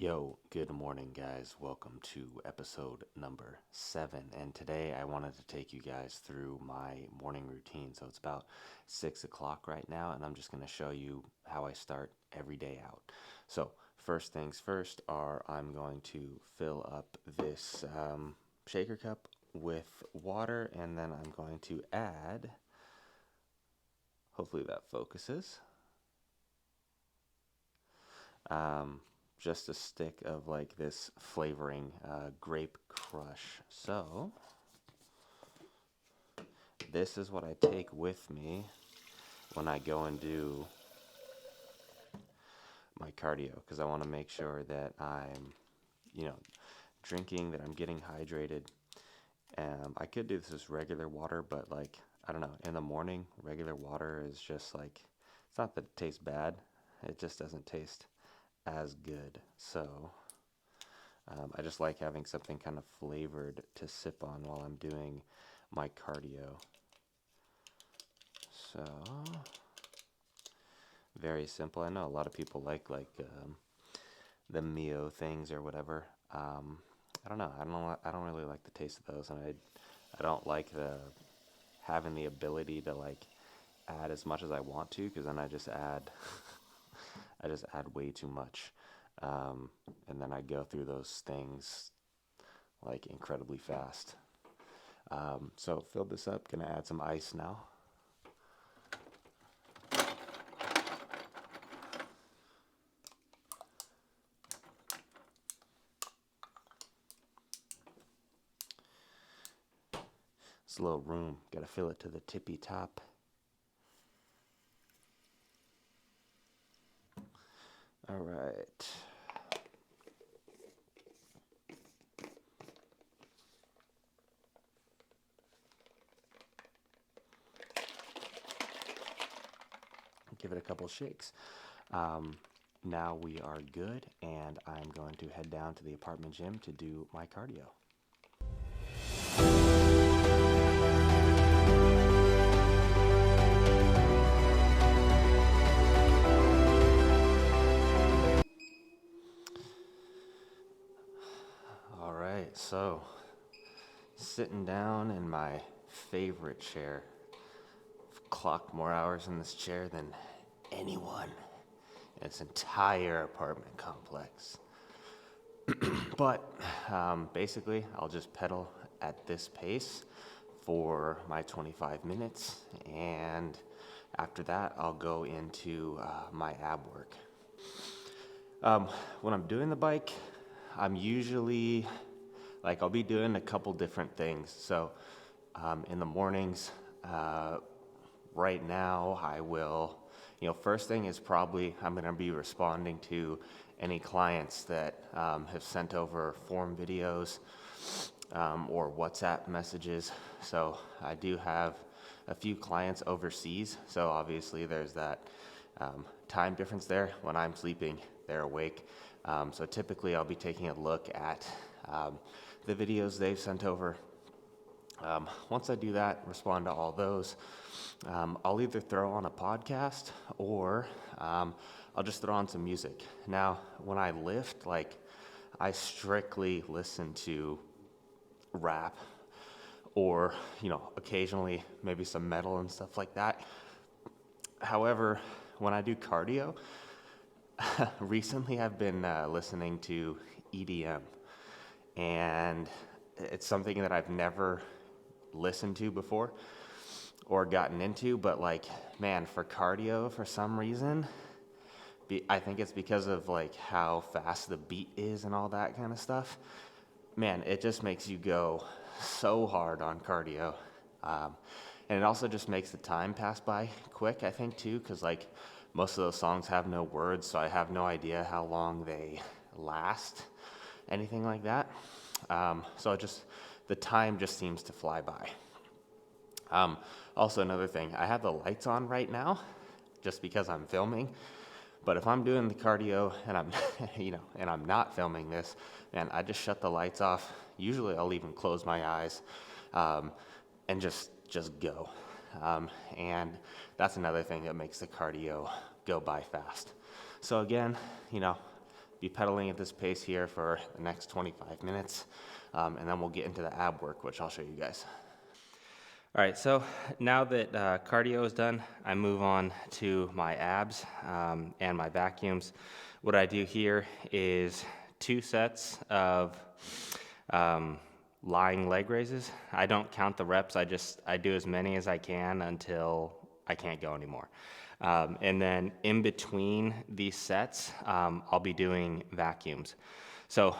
Yo, good morning, guys. Welcome to episode number 7. And today I wanted to take you guys through my morning routine. So it's about 6 o'clock right now, and I'm just going to show you how I start every day out. So, first things first are I'm going to fill up this shaker cup with water, and then I'm going to add, hopefully that focuses. Just a stick of like this flavoring grape crush. So this is what I take with me when I go and do my cardio, because I want to make sure that I'm, drinking, that I'm getting hydrated. I could do this as regular water, but like, I don't know, in the morning, regular water is just like, it's not that it tastes bad, it just doesn't taste as good. So I just like having something kind of flavored to sip on while I'm doing my cardio. So very simple. I know a lot of people like the Mio things or whatever. I don't know. I don't really like the taste of those, and I don't like the having the ability to like add as much as I want to, because then I just add way too much, and then I go through those things like incredibly fast. So fill this up. Gonna add some ice now. It's a little room. Gotta fill it to the tippy top. All right. Give it a couple shakes. Now we are good, and I'm going to head down to the apartment gym to do my cardio. All right, so sitting down in my favorite chair. I've clocked more hours in this chair than anyone in its entire apartment complex. But basically, I'll just pedal at this pace for my 25 minutes, and after that, I'll go into my ab work. When I'm doing the bike, I'm usually I'll be doing a couple different things. So in the mornings, right now, I will, first thing is probably I'm going to be responding to any clients that have sent over form videos or WhatsApp messages. So I do have a few clients overseas, so obviously there's that time difference there. When I'm sleeping, they're awake. So typically I'll be taking a look at the videos they've sent over. Once I do that, respond to all those, I'll either throw on a podcast or I'll just throw on some music. Now, when I lift, I strictly listen to rap or, occasionally maybe some metal and stuff like that. However, when I do cardio, recently I've been listening to EDM, and it's something that I've never listened to before or gotten into, but man, for cardio, for some reason, I think it's because of how fast the beat is and all that kind of stuff. Man, it just makes you go so hard on cardio. And it also just makes the time pass by quick, I think, too, because most of those songs have no words, so I have no idea how long they last, anything like that. So the time just seems to fly by. Also, another thing, I have the lights on right now just because I'm filming. But if I'm doing the cardio and I'm, and I'm not filming this, man, I just shut the lights off. Usually I'll even close my eyes and just go. And that's another thing that makes the cardio go by fast. So again, be pedaling at this pace here for the next 25 minutes, and then we'll get into the ab work, which I'll show you guys. All right, so now that cardio is done, I move on to my abs and my vacuums. What I do here is 2 sets of lying leg raises. I don't count the reps, I do as many as I can until I can't go anymore. And then in between these sets, I'll be doing vacuums. So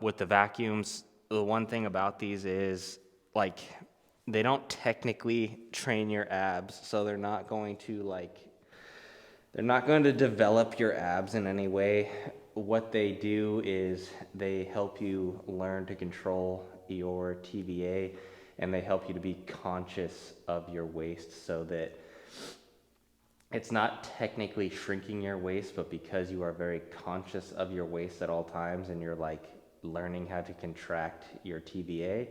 with the vacuums, the one thing about these is like, they don't technically train your abs, so they're not going to develop your abs in any way. What they do is they help you learn to control your TVA, and they help you to be conscious of your waist so that it's not technically shrinking your waist, but because you are very conscious of your waist at all times and you're like learning how to contract your TVA,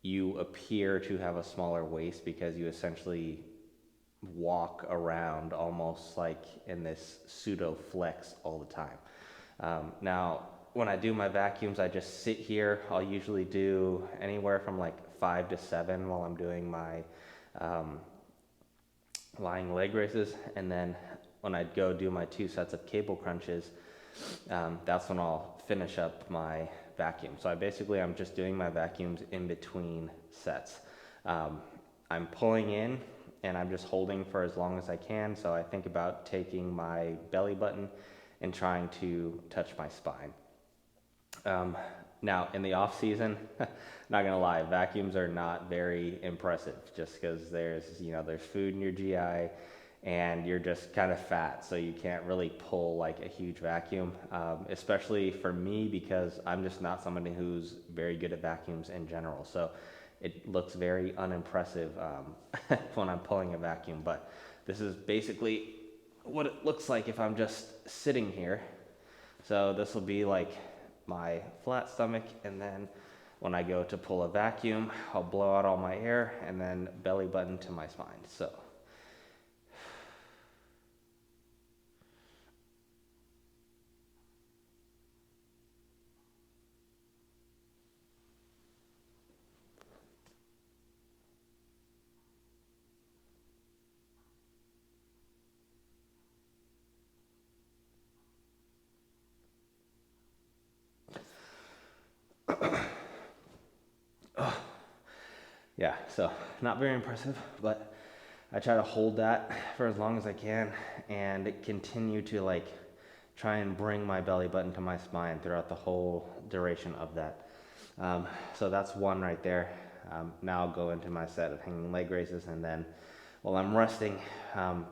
you appear to have a smaller waist because you essentially walk around almost like in this pseudo flex all the time. Now, when I do my vacuums, I just sit here. I'll usually do anywhere from like 5 to 7 while I'm doing my lying leg raises. And then when I go do my 2 sets of cable crunches, that's when I'll finish up my vacuum. So I'm just doing my vacuums in between sets. I'm pulling in and I'm just holding for as long as I can. So I think about taking my belly button and trying to touch my spine. Now in the off season, not gonna lie, vacuums are not very impressive just because there's food in your GI and you're just kind of fat, so you can't really pull like a huge vacuum, especially for me because I'm just not somebody who's very good at vacuums in general. So it looks very unimpressive when I'm pulling a vacuum, but this is basically what it looks like if I'm just sitting here. So this will be like my flat stomach, and then when I go to pull a vacuum, I'll blow out all my air and then belly button to my spine. So yeah, so not very impressive, but I try to hold that for as long as I can and continue to like try and bring my belly button to my spine throughout the whole duration of that. So that's one right there. Now I'll go into my set of hanging leg raises, and then while I'm resting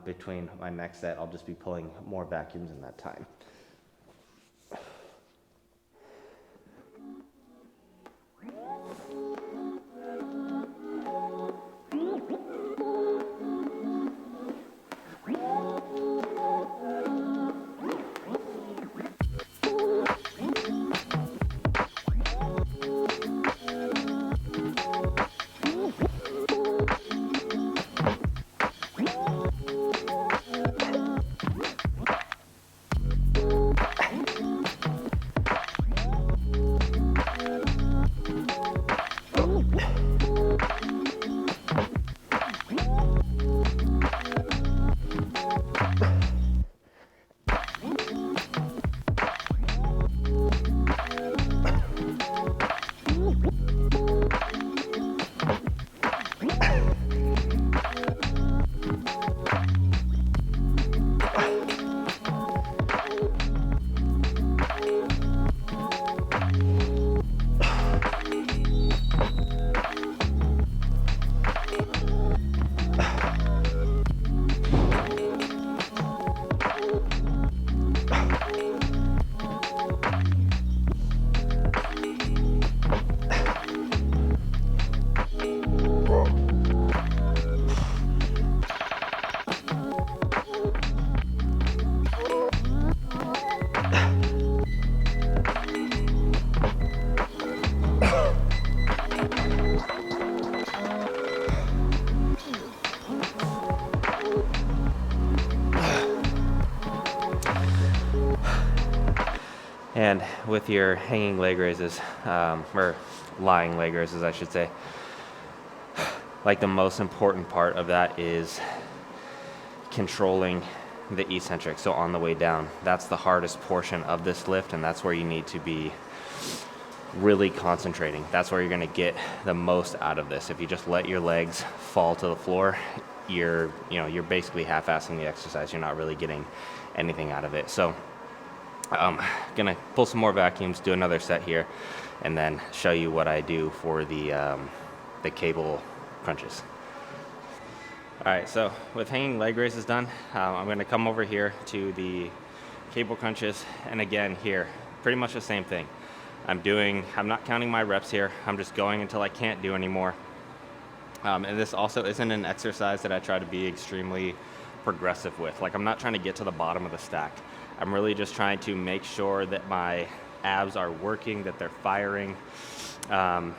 between my next set, I'll just be pulling more vacuums in that time. And with your hanging leg raises, or lying leg raises, I should say, like the most important part of that is controlling the eccentric. So on the way down, that's the hardest portion of this lift, and that's where you need to be really concentrating. That's where you're going to get the most out of this. If you just let your legs fall to the floor, you're basically half-assing the exercise. You're not really getting anything out of it. So I'm gonna pull some more vacuums, do another set here, and then show you what I do for the cable crunches. All right, so with hanging leg raises done, I'm gonna come over here to the cable crunches, and again here, pretty much the same thing. I'm not counting my reps here. I'm just going until I can't do anymore. And this also isn't an exercise that I try to be extremely progressive with. Like, I'm not trying to get to the bottom of the stack. I'm really just trying to make sure that my abs are working, that they're firing, and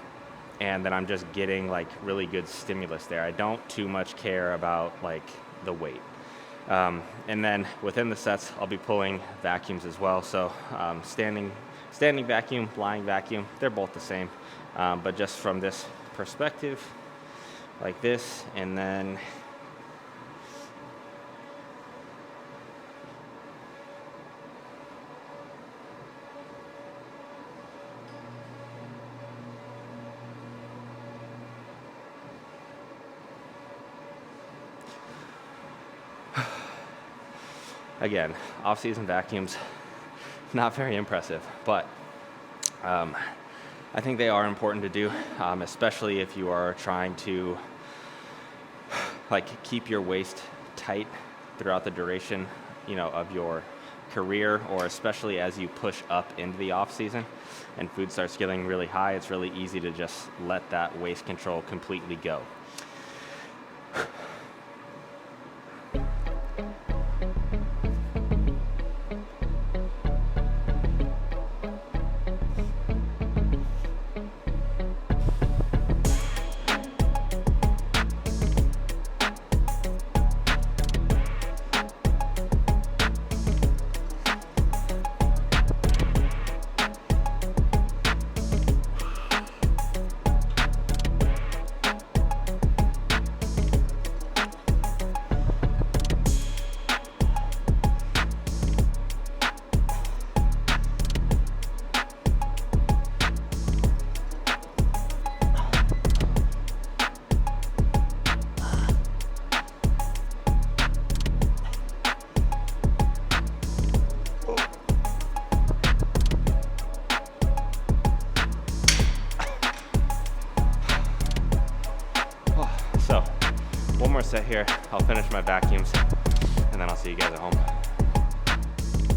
that I'm just getting like really good stimulus there. I don't too much care about like the weight. And then within the sets, I'll be pulling vacuums as well. So standing vacuum, lying vacuum, they're both the same. But just from this perspective, like this, and then again, off-season vacuums, not very impressive, but I think they are important to do, especially if you are trying to like keep your waist tight throughout the duration, of your career, or especially as you push up into the off season and food starts getting really high. It's really easy to just let that waist control completely go. So, one more set here. I'll finish my vacuums, and then I'll see you guys at home.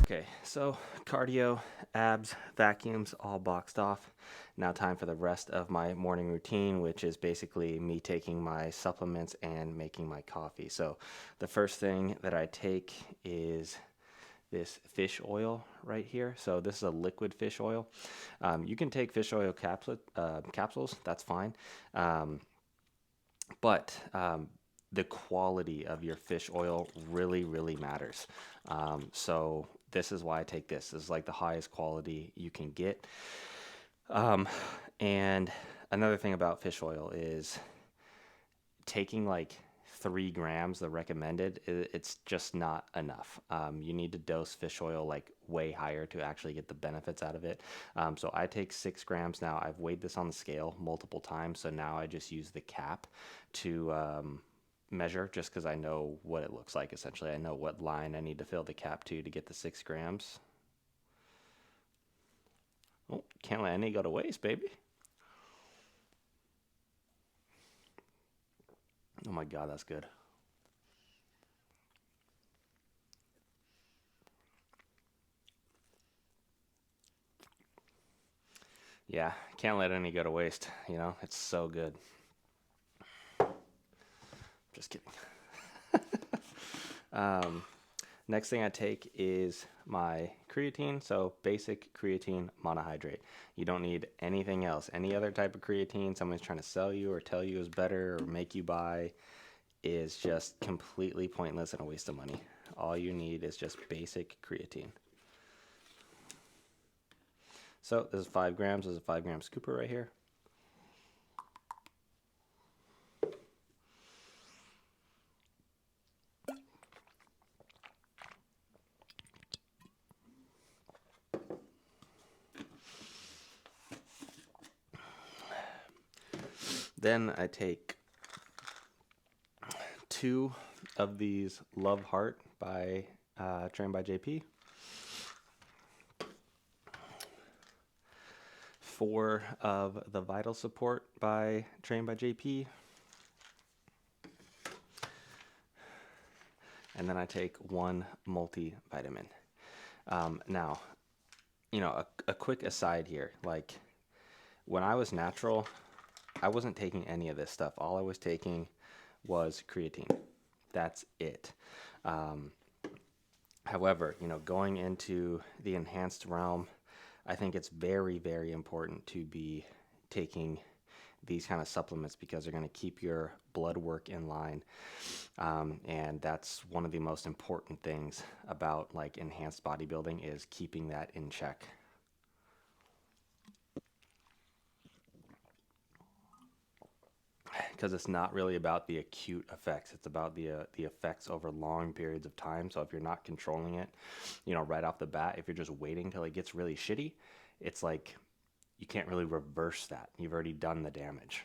Okay, so cardio, abs, vacuums, all boxed off. Now time for the rest of my morning routine, which is basically me taking my supplements and making my coffee. So the first thing that I take is this fish oil right here. So this is a liquid fish oil. You can take fish oil capsules, that's fine. But the quality of your fish oil really, really matters. So this is why I take this. This is like the highest quality you can get. And another thing about fish oil is taking like 3 grams, the recommended, it's just not enough. You need to dose fish oil like way higher to actually get the benefits out of it. So I take 6 grams now. I've weighed this on the scale multiple times, so now I just use the cap to measure, just because I know what it looks like. Essentially, I know what line I need to fill the cap to get the 6 grams. Oh, can't let any go to waste, baby. Oh my God, that's good. Yeah, can't let any go to waste, it's so good. Just kidding. Next thing I take is my creatine, so basic creatine monohydrate. You don't need anything else. Any other type of creatine someone's trying to sell you or tell you is better or make you buy is just completely pointless and a waste of money. All you need is just basic creatine. So this is 5 grams. This is a 5-gram scooper right here. Then I take 2 of these Love Heart by Trained by JP. 4 of the Vital Support by Trained by JP. And then I take 1 multivitamin. Now, a quick aside here. Like, when I was natural, I wasn't taking any of this stuff. All I was taking was creatine. That's it. However, going into the enhanced realm, I think it's very, very important to be taking these kind of supplements because they're going to keep your blood work in line. And that's one of the most important things about like enhanced bodybuilding is keeping that in check. Because it's not really about the acute effects. It's about the effects over long periods of time. So if you're not controlling it, right off the bat, if you're just waiting till it gets really shitty, it's like you can't really reverse that. You've already done the damage.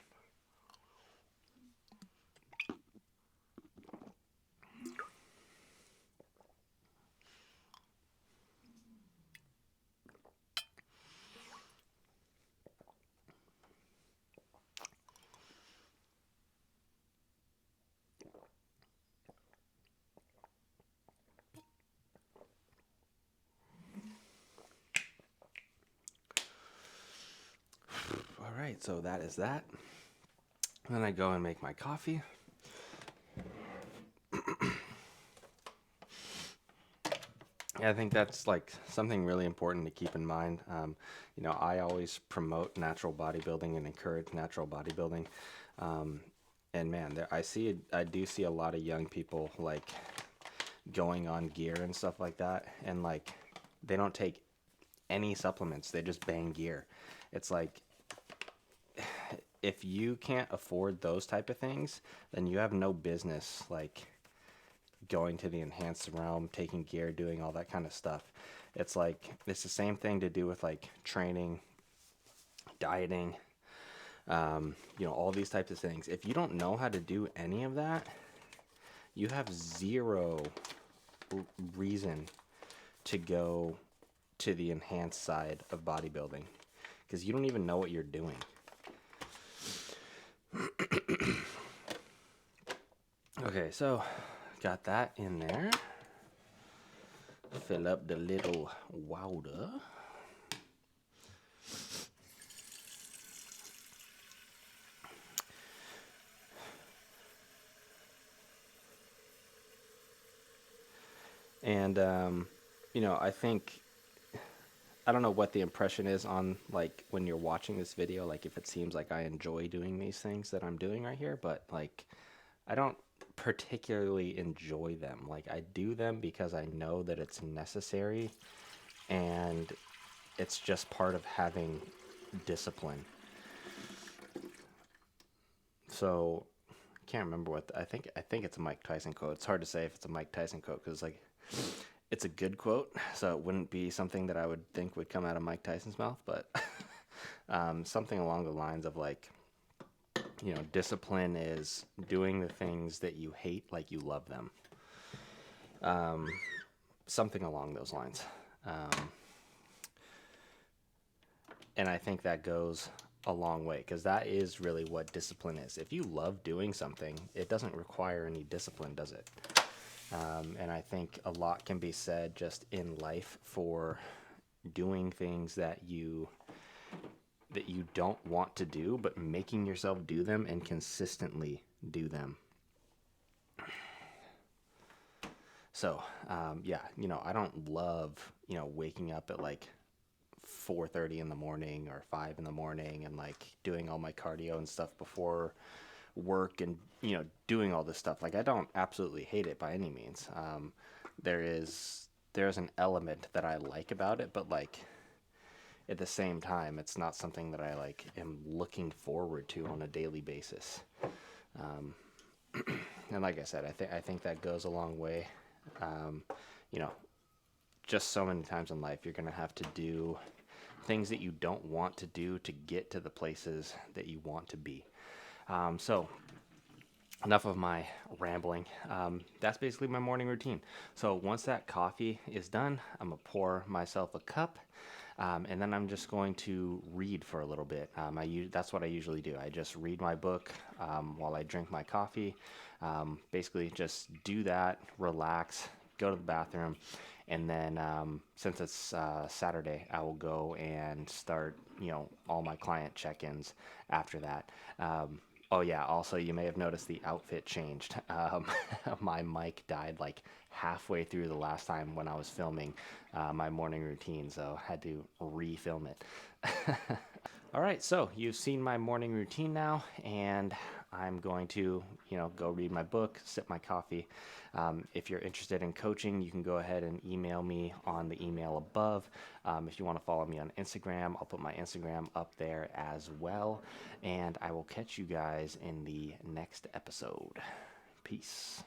All right, so that is that. Then I go and make my coffee. I think that's like something really important to keep in mind. I always promote natural bodybuilding and encourage natural bodybuilding. And man, I do see a lot of young people like going on gear and stuff like that. And like, they don't take any supplements. They just bang gear. It's like, if you can't afford those type of things, then you have no business like going to the enhanced realm, taking gear, doing all that kind of stuff. It's like, it's the same thing to do with like training, dieting, all these types of things. If you don't know how to do any of that, you have zero reason to go to the enhanced side of bodybuilding because you don't even know what you're doing. Okay, so got that in there. Fill up the little water. And, I think, I don't know what the impression is on, like, when you're watching this video, like, if it seems like I enjoy doing these things that I'm doing right here, but, like, I don't particularly enjoy them. Like, I do them because I know that it's necessary, and it's just part of having discipline. So, I can't remember I think it's a Mike Tyson quote. It's hard to say if it's a Mike Tyson quote because, like, it's a good quote, so it wouldn't be something that I would think would come out of Mike Tyson's mouth, but something along the lines of like, discipline is doing the things that you hate like you love them. Something along those lines. And I think that goes a long way because that is really what discipline is. If you love doing something, it doesn't require any discipline, does it? And I think a lot can be said just in life for doing things that you don't want to do, but making yourself do them and consistently do them. So, I don't love, waking up at like 4:30 in the morning or 5 in the morning and like doing all my cardio and stuff before work and doing all this stuff. Like, I don't absolutely hate it by any means. There's an element that I like about it, but like, at the same time, it's not something that I like am looking forward to on a daily basis. Um, and like I said, I think that goes a long way. Um, you know, just so many times in life, you're going to have to do things that you don't want to do to get to the places that you want to be. So enough of my rambling. That's basically my morning routine. So once that coffee is done, I'm gonna pour myself a cup, and then I'm just going to read for a little bit. That's what I usually do. I just read my book while I drink my coffee. Basically, just do that, relax, go to the bathroom, and then since it's Saturday, I will go and start, all my client check-ins after that. Oh yeah, also you may have noticed the outfit changed. My mic died like halfway through the last time when I was filming my morning routine, so I had to refilm it. All right, so you've seen my morning routine now, and I'm going to, go read my book, sip my coffee. If you're interested in coaching, you can go ahead and email me on the email above. If you want to follow me on Instagram, I'll put my Instagram up there as well. And I will catch you guys in the next episode. Peace.